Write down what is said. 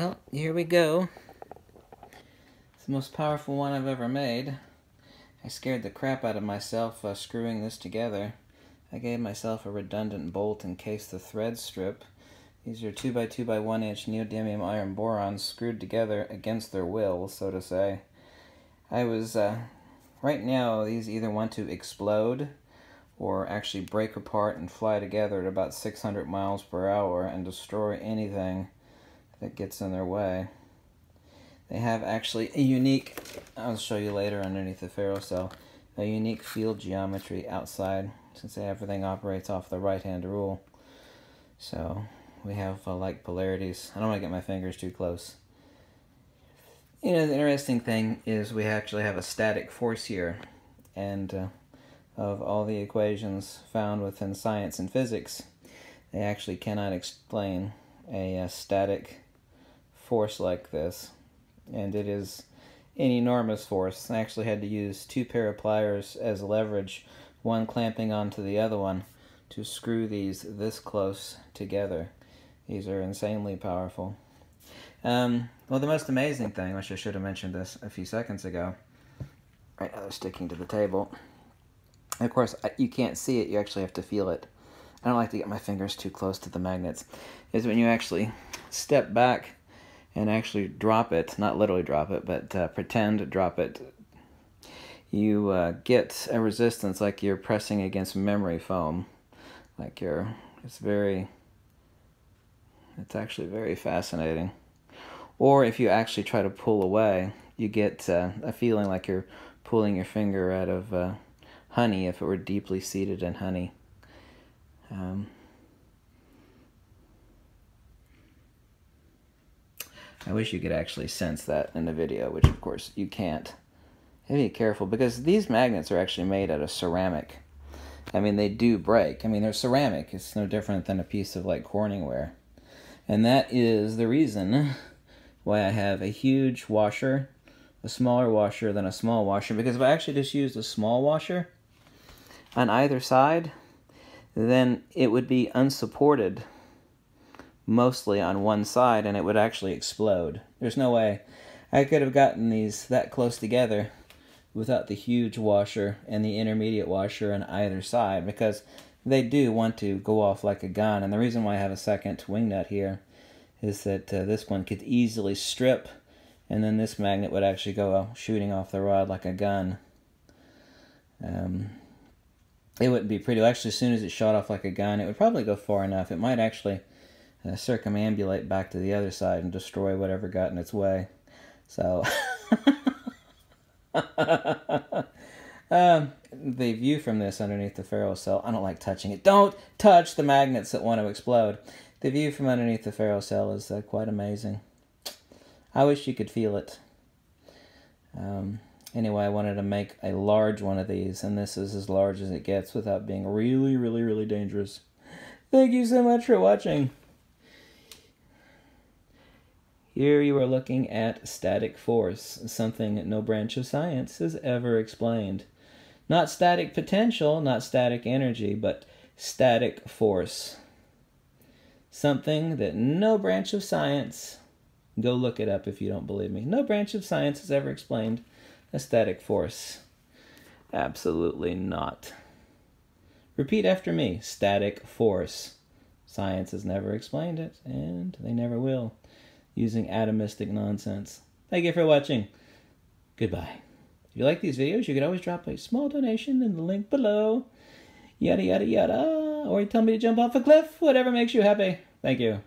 Well, here we go. It's the most powerful one I've ever made. I scared the crap out of myself screwing this together. I gave myself a redundant bolt in case the threads strip. These are 2x2 by 1 inch neodymium iron borons screwed together against their will, so to say. Right now, these either want to explode or actually break apart and fly together at about 600 miles per hour and destroy anything that gets in their way. They have actually a unique, I'll show you later underneath the ferrocell, a unique field geometry outside, since everything operates off the right-hand rule. So we have like polarities. I don't want to get my fingers too close. You know, the interesting thing is we actually have a static force here, and of all the equations found within science and physics, they actually cannot explain a static force like this, and it is an enormous force. I actually had to use 2 pair of pliers as leverage, one clamping onto the other one, to screw these this close together. These are insanely powerful. Well, the most amazing thing, which I should have mentioned this a few seconds ago, right now they're sticking to the table. And of course, you can't see it, you actually have to feel it. I don't like to get my fingers too close to the magnets. Is when you actually step back and actually drop it, not literally drop it, but pretend to drop it, you get a resistance like you're pressing against memory foam. It's actually very fascinating. Or if you actually try to pull away, you get a feeling like you're pulling your finger out of honey if it were deeply seated in honey. I wish you could actually sense that in the video, which of course you can't. Be careful, because these magnets are actually made out of ceramic. I mean, they do break. I mean, they're ceramic. It's no different than a piece of like Corningware. And that is the reason why I have a huge washer, a smaller washer than a small washer, because if I actually just used a small washer on either side, then it would be unsupported mostly on one side, and it would actually explode. There's no way I could have gotten these that close together without the huge washer and the intermediate washer on either side, because they do want to go off like a gun. And the reason why I have a second wing nut here is that this one could easily strip, and then this magnet would actually go shooting off the rod like a gun. It wouldn't be pretty. Actually, as soon as it shot off like a gun, it would probably go far enough. It might actually circumambulate back to the other side and destroy whatever got in its way. So the view from this underneath the ferrocell, I don't like touching it. Don't touch the magnets that want to explode. The view from underneath the ferrocell is quite amazing. I wish you could feel it. Anyway, I wanted to make a large one of these, and this is as large as it gets without being really, really, really dangerous. Thank you so much for watching. Here you are looking at static force, something no branch of science has ever explained. Not static potential, not static energy, but static force. Something that no branch of science, go look it up if you don't believe me, no branch of science has ever explained a static force. Absolutely not. Repeat after me, static force. Science has never explained it, and they never will, using atomistic nonsense. Thank you for watching. Goodbye. If you like these videos, you can always drop a small donation in the link below. Yada, yada, yada. Or you tell me to jump off a cliff. Whatever makes you happy. Thank you.